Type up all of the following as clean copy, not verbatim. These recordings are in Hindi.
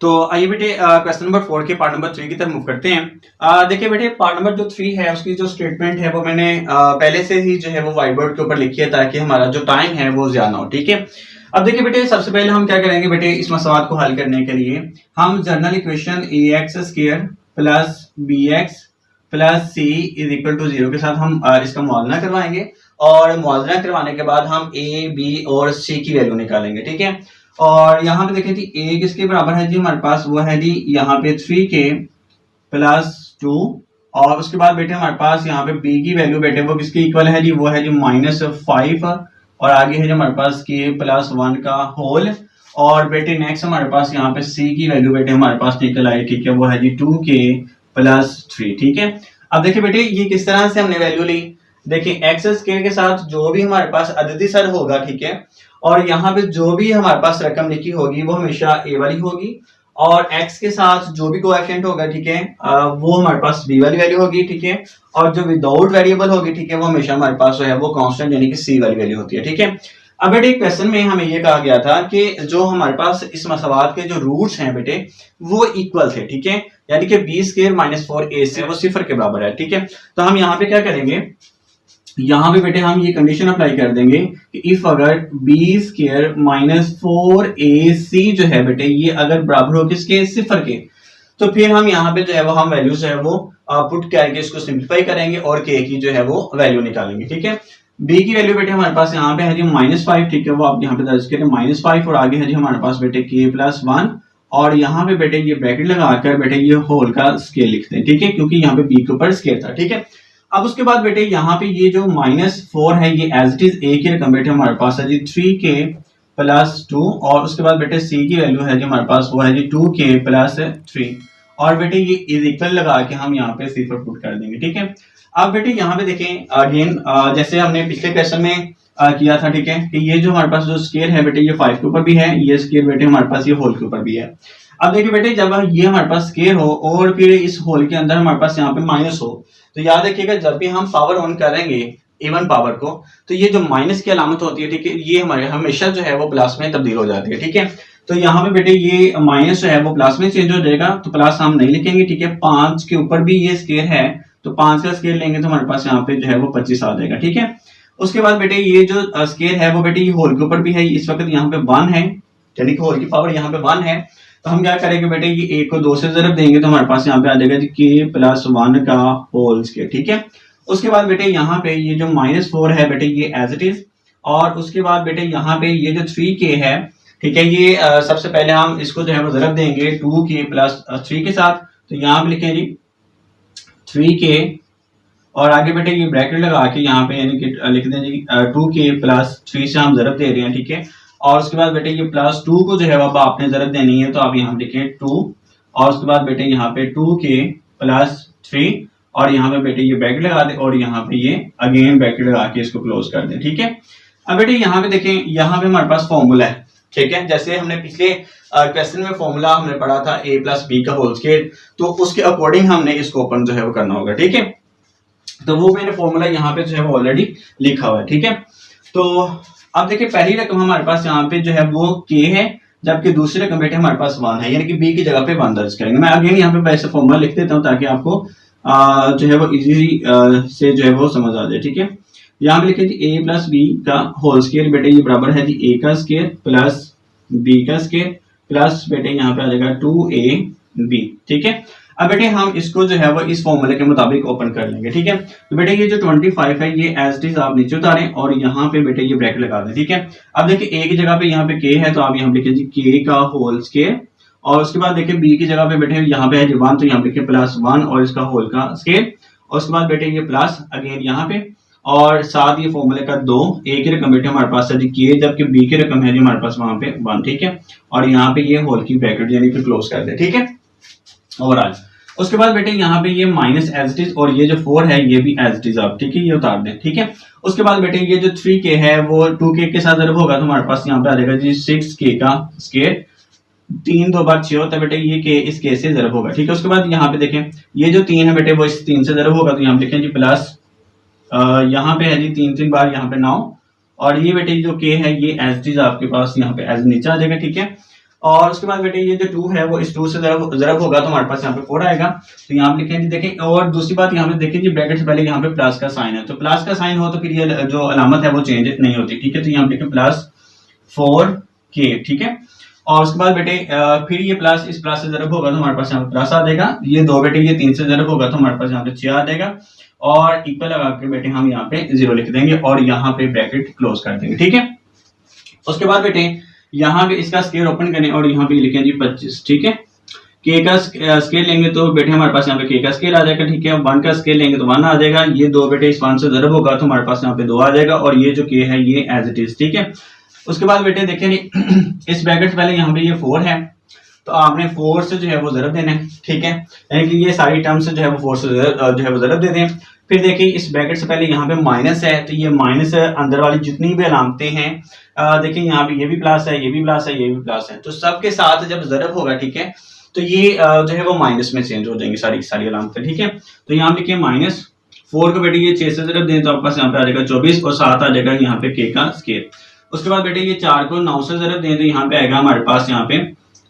तो आइए बेटे क्वेश्चन नंबर 4 के पार्ट नंबर 3 की तरफ मूव करते हैं। देखिए बेटे पार्ट नंबर जो 3 है उसकी जो स्टेटमेंट है वो मैंने पहले से ही जो है वो व्हाइट बोर्ड के ऊपर लिखी है ताकि हमारा जो टाइम है वो ज्यादा हो। ठीक है, अब देखिए बेटे सबसे पहले हम क्या करेंगे बेटे, इस मसवाद को हल करने के लिए हम general equation A X square plus B X plus C is equal to 0 के साथ हम इसका मुआवजा करवाएंगे और मुआवजा करवाने के बाद हम ए बी और सी की वैल्यू निकालेंगे। ठीक है, और यहाँ पे देखें जी ए किसके बराबर है जी हमारे पास, वो है जी यहाँ पे 3k प्लस 2 और उसके बाद बेटे हमारे पास यहाँ पे b की वैल्यू बेटे वो किसके इक्वल है जी, वो है जी -5 और आगे है जो हमारे पास k प्लस 1 का होल और बेटे नेक्स्ट हमारे पास यहाँ पे c की वैल्यू बेटे हमारे पास निकल आई। ठीक है, वो है जी 2k प्लस 3। ठीक है, अब देखिए बेटे ये किस तरह से हमने वैल्यू ली, देखिए एक्स स्क्वायर के साथ जो भी हमारे पास अददी सर होगा, ठीक है, और यहाँ पे जो भी हमारे पास रकम लिखी होगी वो हमेशा ए वाली होगी और x के साथ जो भी कोएफिशिएंट होगा, ठीक है, वो हमारे पास b वाली वैल्यू होगी। ठीक है, और जो विदाउट वेरिएबल होगी, ठीक है, वो हमेशा हमारे पास जो है वो कांस्टेंट यानी कि c वाली वैल्यू होती है। ठीक है, अब बेटे क्वेश्चन में हमें ये कहा गया था कि जो हमारे पास इस मसवाद के जो रूट्स हैं बेटे वो इक्वल थे। ठीक है, यानी कि b स्क्वायर माइनस 4ac वो सिफर के बराबर है। ठीक है, तो हम यहाँ पे क्या करेंगे, यहाँ पे बेटे हम ये कंडीशन अप्लाई कर देंगे कि इफ अगर b स्क्वायर माइनस 4ac जो है बेटे ये अगर बराबर हो किसके, सिफर के, तो फिर हम यहाँ पे जो है वो हम वैल्यू जो है वो पुट करके इसको सिंप्लीफाई करेंगे और k की जो है वो वैल्यू निकालेंगे। ठीक है, b की वैल्यू बेटे हमारे पास यहाँ पे है जी -5। ठीक है, वो आप यहाँ पे दर्ज करें -5 और आगे है जी हमारे पास बेटे k प्लस 1 और यहाँ पे बेटे ये ब्रैकेट लगाकर बेटे ये होल का स्केल लिखते हैं। ठीक है, क्योंकि यहाँ पे b के ऊपर स्केल था। ठीक है, अब उसके बाद बेटे यहाँ पे ये जो -4 है ये एज इट इज ए की रकम बेटे हमारे पास है जी 3k प्लस 2 और उसके बाद बेटे c की वैल्यू है जी हमारे पास वो है जी 2k प्लस 3 और बेटे ये इज इक्वल लगा के हम यहाँ पे सी पर पुट कर देंगे। ठीक है, अब बेटे यहाँ पे देखें अगेन जैसे हमने पिछले क्वेश्चन में किया था, ठीक है, कि ये जो हमारे पास जो स्केयर है बेटे ये 5 के ऊपर भी है, ये स्केयर बेटे हमारे पास ये होल के ऊपर भी है। अब देखिए बेटे जब ये हमारे पास स्केयर हो और फिर इस होल के अंदर हमारे पास यहाँ पे माइनस हो, तो याद रखिएगा जब भी हम पावर ऑन करेंगे इवन पावर को, तो ये जो माइनस की अलामत होती है, ठीक है, ये हमारे हमेशा जो है वो प्लस में तब्दील हो जाती है। ठीक है, तो यहाँ पे बेटे ये माइनस जो है वो प्लस में चेंज हो जाएगा, तो प्लस हम नहीं लिखेंगे। ठीक है, 5 के ऊपर भी ये स्केयर है तो 5 का स्केयर लेंगे तो हमारे पास यहाँ पे जो है वो 25 आ जाएगा। ठीक है, उसके बाद बेटे ये जो स्केयर है वो बेटे ये होल के ऊपर भी है, इस वक्त यहाँ पे 1 है, यानी कि होल की पावर यहाँ पे 1 है, तो हम क्या करेंगे बेटे ये a को 2 से ज़रब देंगे तो हमारे पास यहाँ पे आ जाएगा जी k प्लस 1 का होल स्क्वायर। ठीक है, उसके बाद बेटे यहाँ पे ये जो -4 है बेटे ये एज इट इज और उसके बाद बेटे यहाँ पे ये जो 3k है, ठीक है, ये सबसे पहले हम इसको जो है वो ज़रब देंगे 2k प्लस 3 के साथ, तो यहाँ पे लिखें जी 3k और आगे बेटे ये ब्रैकेट लगा के यहाँ पे यानी कि लिख दें जी 2k प्लस 3 से हम ज़रब दे रहे हैं। ठीक है, और उसके बाद बेटे ये प्लस 2 को जो है अब आपने ज़रब देनी है तो आप यहाँ लिखें 2 और उसके बाद बेटे यहाँ पे 2k प्लस 3 और यहाँ पे बेटे ये ब्रैकेट लगा दे और यहाँ पे ये अगेन ब्रैकेट लगा के इसको क्लोज कर दें। ठीक है, अब बेटे यहाँ पे देखें यहाँ पे हमारे पास फॉर्मूला है। ठीक है, जैसे हमने पिछले क्वेश्चन में फॉर्मूला हमने पढ़ा था a प्लस बी का होल स्क्वायर, तो उसके अकॉर्डिंग हमने इसको ओपन जो है वो करना होगा। ठीक है, तो वो मैंने फॉर्मूला यहाँ पे जो है वो ऑलरेडी लिखा हुआ है। ठीक है, तो अब देखिए पहली रकम हमारे पास यहाँ पे जो है वो k है, जबकि दूसरी रकम बेटे हमारे पास 1 है, यानी कि b की जगह पे 1 दर्ज करेंगे। मैं अगेन यहाँ पे वैसे फॉर्मूला लिख देता हूँ ताकि आपको जो है वो इजी से जो है वो समझ आ जाए। ठीक है, यहाँ पे लिखे जी a प्लस बी का होल स्क्वायर बेटे ये बराबर है जी a का स्क्वायर प्लस b का स्क्वायर प्लस बेटे यहाँ पे आ जाएगा 2ab। ठीक है, अब बेटे हम इसको जो है वो इस फॉर्मूले के मुताबिक ओपन कर लेंगे। ठीक है, तो बेटे ये जो 25 है ये एज इट इज आप नीचे उतारें और यहाँ पे बेटे ये ब्रैकेट लगा दें। ठीक है, अब देखिए a की जगह पे यहाँ पे k है तो आप यहाँ लिखें जी k का होल स्क्वायर और उसके बाद देखिए b की जगह पे बेटे यहाँ पे है जी 1 तो यहाँ लिखे प्लस 1 और इसका होल का स्क्वायर और उसके बाद बेटे ये प्लस अगेन यहाँ पे और साथ ये फॉर्मूले का 2, a की रकम बेटे हमारे पास है जी k जबकि b की रकम है जी हमारे पास वहां पे 1। ठीक है, और यहाँ पे ये होल की ब्रैकेट यानी कि क्लोज कर दे। ठीक है, ओवरऑल उसके बाद बेटे यहाँ पे ये माइनस एज इट इज और ये जो 4 है ये भी एज इट इज आप, ठीक है, ये उतार दें। ठीक है, उसके बाद बेटे ये जो 3k है वो 2k के साथ ज़रब होगा तो हमारे पास यहाँ पे आ जाएगा जी 6k का स्क्वायर, 3 2 बार 6 होता है बेटे ये k इस k से ज़रब होगा। ठीक है, उसके बाद यहाँ पे देखें ये जो 3 है बेटे वो इस 3 से ज़रब होगा तो यहाँ पे लिखें जी प्लस यहाँ पे है जी 3 बार यहाँ पे 9 और ये बेटे जो k है ये एज इट इज आपके पास यहाँ पे एज नीचे आ जाएगा। ठीक है, और उसके बाद बेटे ये जो 2 है वो इस 2 से जरब होगा तो हमारे पास यहाँ पे 4 आएगा। तो यहाँ पे लिखें जी, देखें। और दूसरी बात यहाँ पे देखें जी, ब्रैकेट से पहले यहाँ पे प्लस का साइन है, तो प्लस का साइन हो तो फिर ये जो अलामत है वो चेंज नहीं होती, ठीक है। तो यहाँ पे लिखें +4k, ठीक है। और उसके बाद बेटे फिर ये प्लस इस प्लस से जरब होगा तो हमारे पास यहाँ पे प्लस आ जाएगा। ये 2 बेटे ये 3 से जरब होगा तो हमारे पास यहाँ पे 6 आ जाएगा। और इक्वल लगा के बेटे हम यहाँ पे 0 लिख देंगे और यहाँ पे ब्रैकेट क्लोज कर देंगे, ठीक है। उसके बाद बेटे यहाँ पे इसका स्केल ओपन करें और यहाँ पे लिखें जी 25, ठीक है। के का स्केल लेंगे तो बेटे हमारे पास यहाँ पे के का स्केल आ जाएगा, ठीक है। 1 का स्केल लेंगे तो 1 आ जाएगा। ये 2 बेटे इस 1 से जरब होगा तो हमारे पास यहाँ पे 2 आ जाएगा। और ये जो के है ये एज इट इज, ठीक है। उसके बाद बेटे देखें इस ब्रैकेट से पहले यहाँ पे ये 4 है तो आपने 4 से जो है वो जरब देना है, ठीक है। यानी कि ये सारी टर्म से जो है वो 4 से जो है वो जरब दे दें। फिर देखिए इस ब्रैकेट से पहले यहाँ पे माइनस है तो ये माइनस अंदर वाली जितनी भी अलामतें हैं, देखिए यहाँ पे ये भी प्लस है, ये भी प्लस है, ये भी प्लस है, तो सबके साथ जब जरब होगा, ठीक है, तो ये जो है वो माइनस में चेंज हो जाएंगे सारी सारी अलामतें, ठीक है। तो यहाँ लिखिए -4 को बेटे ये 6 से जरब दें तो आपके पास यहाँ पे आ जाएगा 24 और 7 आ जाएगा यहाँ पे के का स्केल। उसके बाद बेटे ये 4 को 9 से जरब दें तो यहाँ पे आएगा हमारे पास यहाँ पे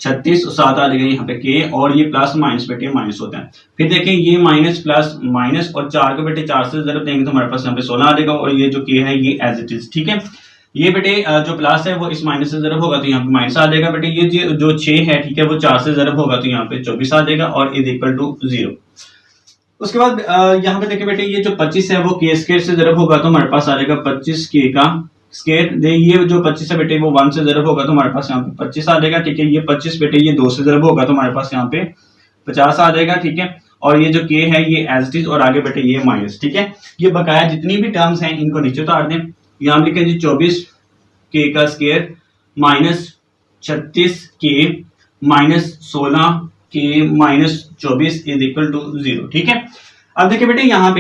36 और 7 आ जाएगा यहाँ पे के। और ये प्लस माइनस बेटे माइनस होता है। फिर देखें ये माइनस प्लस माइनस और 4 को बेटे 4 से जरब देंगे तो हमारे पास यहाँ पे 16 आ जाएगा। और ये जो के है ये एज इट इज, ठीक है। ये बेटे जो प्लस है वो इस माइनस से जरब होगा तो यहाँ पे माइनस आ जाएगा। बेटे ये जो 6 है, ठीक है, वो 4 से जरब होगा तो यहाँ पे 24 आ जाएगा और इज इक्वल टू 0। उसके बाद यहाँ पे देखिए बेटे ये जो 25 है वो के स्क्वायर से जरब होगा तो हमारे पास आ जाएगा 25 के का स्क्वायर। ये जो 25 है बेटे वो 1 से जरब होगा तो हमारे पास यहाँ पे 25 आ जाएगा, ठीक है। ये 25 बेटे ये 2 से जरब होगा तो हमारे पास यहाँ पे 50 आ जाएगा, ठीक है। और ये जो के है ये एज इट इज और आगे बेटे ये माइनस, ठीक है। ये बकाया जितनी भी टर्म्स हैं इनको नीचे उतार दें। यहाँ लिखें जी 24 के का स्क्वायर -36 के -16 के -24 इज इक्वल टू 0, ठीक है। अब देखिए बेटे यहाँ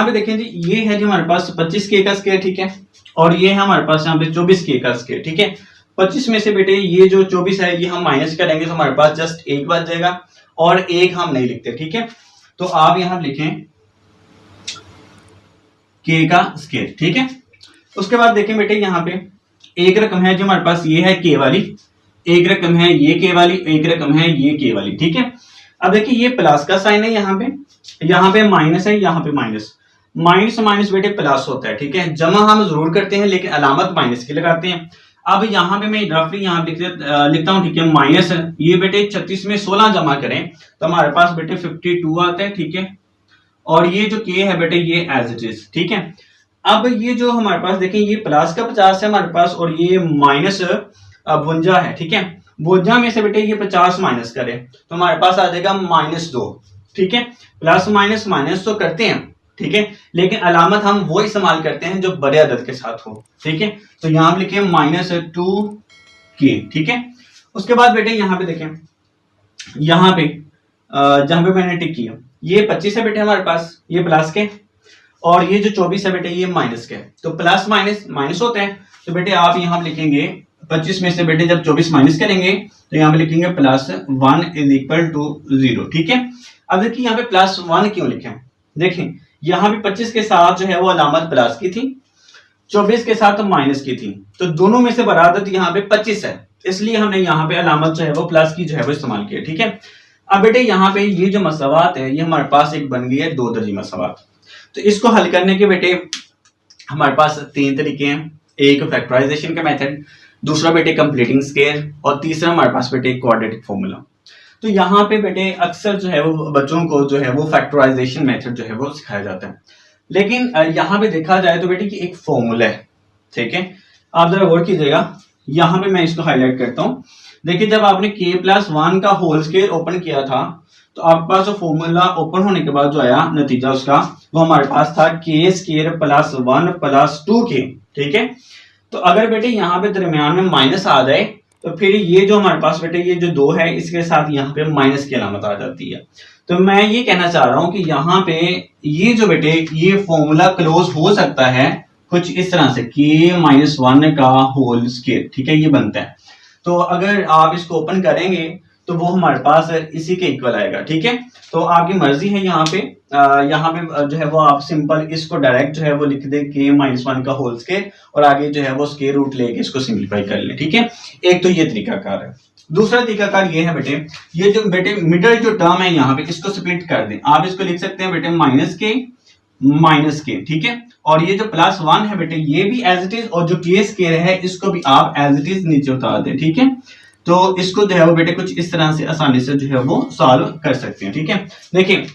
पे देखें जी ये है जो हमारे पास 25 के का स्क्वायर, ठीक है, और ये है हमारे पास यहाँ पे 24 के का स्क्वायर, ठीक है। 25 में से बेटे ये जो 24 है ये हम माइनस करेंगे तो हमारे पास जस्ट 1 बच जाएगा और 1 हम नहीं लिखते, ठीक है। तो आप यहाँ लिखें के का स्क्वायर, ठीक है। उसके बाद देखें बेटे यहाँ पे एक रकम है जो हमारे पास ये है के वाली, एक रकम है ये के वाली, एक रकम है ये के वाली, ठीक है। अब देखिए ये प्लस का साइन है, यहाँ पे माइनस है, यहाँ पे माइनस माइनस बेटे प्लस होता है, ठीक है। जमा हम जरूर करते हैं लेकिन अलामत माइनस की लगाते हैं। अब यहाँ पे मैं रफली यहाँ लिखता हूँ, ठीक है। माइनस ये बेटे 36 में 16 जमा करें तो हमारे पास बेटे 52 आता है, ठीक है। और ये जो के है बेटे ये एज इट इज, ठीक है। अब ये जो हमारे पास देखें ये प्लस का 50 है हमारे पास और ये -52 है, ठीक है। 52 में से बेटे ये 50 माइनस करें तो हमारे पास आ जाएगा -2, ठीक है। प्लस माइनस माइनस तो करते हैं, ठीक है, लेकिन अलामत हम वो इस्तेमाल करते हैं जो बड़े अदद के साथ हो, ठीक है। तो यहाँ लिखे -2k, ठीक है। उसके बाद बेटे यहाँ पे देखें, यहाँ पे जहां पे मैंने टिक किया ये 25 है बेटे हमारे पास, ये प्लस के, और ये जो 24 है बेटे ये माइनस के। तो प्लस माइनस माइनस होते हैं तो बेटे आप यहाँ लिखेंगे 25 में से बेटे जब 24 माइनस करेंगे तो यहाँ पे लिखेंगे +1 इज इक्वल टू 0, ठीक है। अब देखिए यहाँ पे +1 क्यों लिखे, देखें यहाँ पे 25 के साथ जो है वो अलामत प्लस की थी, 24 के साथ माइनस की थी, तो दोनों में से बरादत यहाँ पे 25 है, इसलिए हमने यहाँ पे अलामत जो है वो प्लस की जो है वो इस्तेमाल किया, ठीक है। अब बेटे यहाँ पे ये जो मसावात है ये हमारे पास एक बन गई है 2 दर्जी मसावात। तो इसको हल करने के बेटे हमारे पास 3 तरीके हैं, एक फैक्टराइजेशन का मेथड, दूसरा बेटे कंप्लीटिंग स्क्वायर और तीसरा हमारे पास बेटे क्वाड्रेटिक फॉर्मूला। तो यहाँ पे बेटे अक्सर जो है वो बच्चों को जो है वो फैक्टराइजेशन मेथड जो है वो सिखाया जाता है, लेकिन यहाँ पे देखा जाए तो बेटे कि एक फॉर्मूला है, ठीक है। आप जरा गौर कीजिएगा, यहाँ पे मैं इसको हाईलाइट करता हूँ। देखिए जब आपने k+1 का होल स्क्वायर ओपन किया था तो आपके पास जो फॉर्मूला ओपन होने के बाद जो आया नतीजा उसका वो हमारे पास था k² + 1 + 2k, ठीक है। तो अगर बेटे यहाँ पे दरमियान में माइनस आ जाए तो फिर ये जो हमारे पास बेटे ये जो 2 है इसके साथ यहाँ पे माइनस की अलामत आ जाती है। तो मैं ये कहना चाह रहा हूँ कि यहाँ पे ये जो बेटे ये फॉर्मूला क्लोज हो सकता है कुछ इस तरह से k-1 का होल स्क्वायर, ठीक है, ये बनता है। तो अगर आप इसको ओपन करेंगे तो वो हमारे पास इसी के इक्वल आएगा। ठीक है, तो आपकी मर्जी है यहाँ पे जो है वो आप सिंपल इसको डायरेक्ट जो है वो लिख दे k-1 का होल स्क्वायर और आगे जो है वो स्क्वायर रूट लेके इसको सिंप्लीफाई कर ले। ठीक है, एक तो ये तरीकाकार है। दूसरा तरीकाकार ये है बेटे, ये जो बेटे मिडल जो टर्म है यहाँ पे इसको स्प्लिट कर दें। आप इसको लिख सकते हैं बेटे माइनस के। ठीक है, और ये जो +1 है बेटे ये भी एज इट इज, और जो k स्क्वायर है इसको भी आप एज इट इज नीचे उतार दें। ठीक है, तो इसको जो है वो बेटे कुछ इस तरह से आसानी से जो है वो सॉल्व कर सकते हैं। ठीक है, देखिए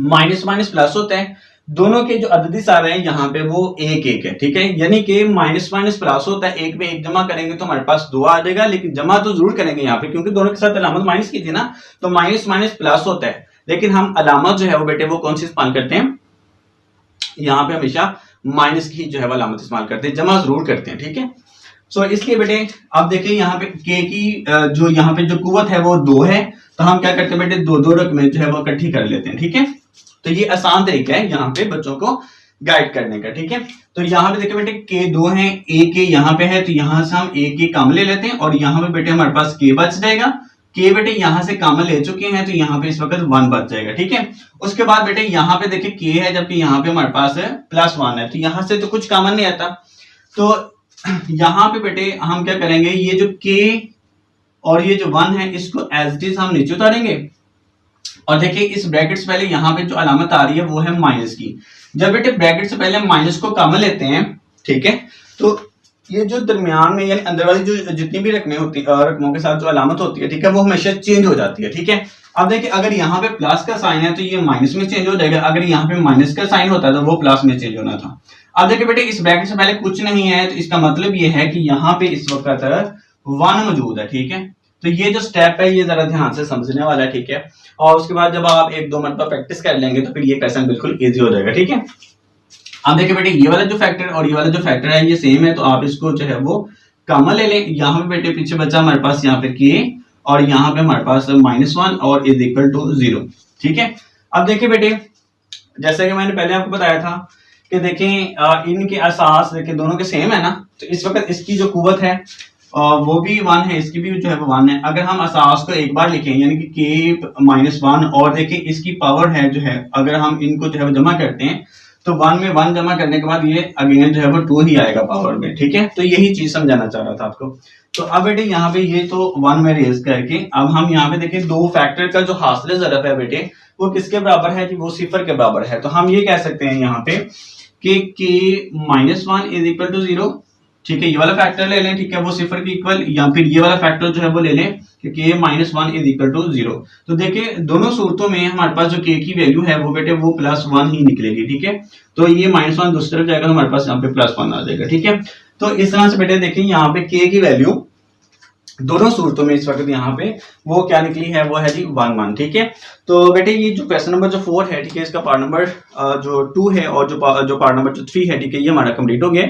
माइनस माइनस प्लस होता है, दोनों के जो अददी सारे हैं यहाँ पे वो एक एक है। ठीक है, यानी कि माइनस माइनस प्लस होता है, एक में एक जमा करेंगे तो हमारे पास 2 आ जाएगा, लेकिन जमा तो जरूर करेंगे यहाँ पे क्योंकि दोनों के साथ अलामत माइनस की थी ना, तो माइनस माइनस प्लस होता है, लेकिन हम अलामत जो है वो बेटे वो कौन सी इस्तेमाल करते हैं, यहाँ पे हमेशा माइनस की जो है वो अलामत इस्तेमाल करते हैं, जमा जरूर करते हैं। ठीक है, सो इसलिए बेटे अब देखिए यहाँ पे k की जो यहाँ पे जो कुव्वत है वो 2 है, तो हम क्या करते हैं बेटे दो रकमें जो है वो इकट्ठी कर लेते हैं। ठीक है, तो ये आसान तरीका है यहाँ पे बच्चों को गाइड करने का। ठीक है, तो यहाँ पे देखिए बेटे k 2 है, a k यहाँ पे है, तो यहाँ से हम a k कॉमन ले लेते हैं और यहाँ पे बेटे हमारे पास k बच जाएगा। k बेटे यहाँ से कॉमन ले चुके हैं तो यहाँ पे इस वक्त 1 बच जाएगा। ठीक है, उसके बाद बेटे यहाँ पे देखिए k है जबकि यहाँ पे हमारे पास +1 है, तो यहाँ से तो कुछ कॉमन नहीं आता, तो यहाँ पे बेटे हम क्या करेंगे, ये जो k और ये जो 1 है इसको एज इट इज हम नीचे उतारेंगे और देखिए इस ब्रैकेट से पहले यहाँ पे जो अलामत आ रही है वो है माइनस की। जब बेटे ब्रैकेट से पहले माइनस को कॉमन लेते हैं, ठीक है, तो ये जो दरमियान में यानी अंदर वाली जो जितनी भी रकमें होती है रकमों के साथ जो अलामत होती है, ठीक है, वो हमेशा चेंज हो जाती है। ठीक है, अब देखिए अगर यहाँ पे प्लस का साइन है तो ये माइनस में चेंज हो जाएगा, अगर यहाँ पे माइनस का साइन होता है तो वो प्लस में चेंज होना था। अब देखिए बेटे इस ब्रैकेट से पहले कुछ नहीं है, तो इसका मतलब ये है कि यहाँ पे इस वक्त 1 मौजूद है। ठीक है, तो ये जो स्टेप है ये जरा ध्यान से समझने वाला है। ठीक है, और उसके बाद जब आप 1-2 मरतबा प्रैक्टिस कर लेंगे तो फिर ये क्वेश्चन बिल्कुल इजी हो जाएगा। ठीक है, अब देखिए बेटे ये वाला जो फैक्टर और ये वाला जो फैक्टर है ये सेम है, तो आप इसको जो है वो कॉमन ले लें। यहाँ पे बेटे पीछे बचा हमारे पास यहाँ पे k और यहाँ पे हमारे पास -1 और इज इक्वल टू 0। ठीक है, अब देखिए बेटे जैसे कि मैंने पहले आपको बताया था कि देखें इनके असास देखिए दोनों के सेम है ना, तो इस वक्त इसकी जो कुव्वत है वो भी 1 है, इसकी भी जो है वो 1 है। अगर हम असास को एक बार लिखें यानी कि k -1 और देखिए इसकी पावर है जो है, अगर हम इनको जो है जमा करते हैं तो 1 में 1 जमा करने के बाद ये अगेन जो है वो 2 ही आएगा पावर में। ठीक है, तो यही चीज समझाना चाह रहा था आपको। तो अब बेटे यहाँ पे ये तो 1 में रेज करके अब हम यहाँ पे देखिए 2 फैक्टर का जो हासिल ज़रफ़ है बेटे वो किसके बराबर है कि वो 0 के बराबर है। तो हम ये कह सकते हैं यहाँ पे कि k-1 इज इक्वल टू 0। ठीक है, ये वाला फैक्टर ले लें, ठीक है, वो 0 के इक्वल, या फिर ये वाला फैक्टर जो है वो ले लें कि k-1 इज इक्वल टू 0। तो देखिए दोनों सूरतों में हमारे पास जो k की वैल्यू है वो बेटे वो +1 ही निकलेगी। ठीक है, तो ये -1 दूसरी तरफ जाएगा तो हमारे पास यहाँ पे +1 आ जाएगा। ठीक है, तो इस तरह से बेटे देखिए यहाँ पे k की वैल्यू दोनों सूरतों में इस वक्त यहाँ पे वो क्या निकली है, वो है जी 1 1। ठीक है, तो बेटे ये जो क्वेश्चन नंबर जो 4 है, ठीक है, इसका पार्ट नंबर जो 2 है और जो पार्ट नंबर जो 3 है, ठीक है, ये हमारा कंप्लीट हो गया।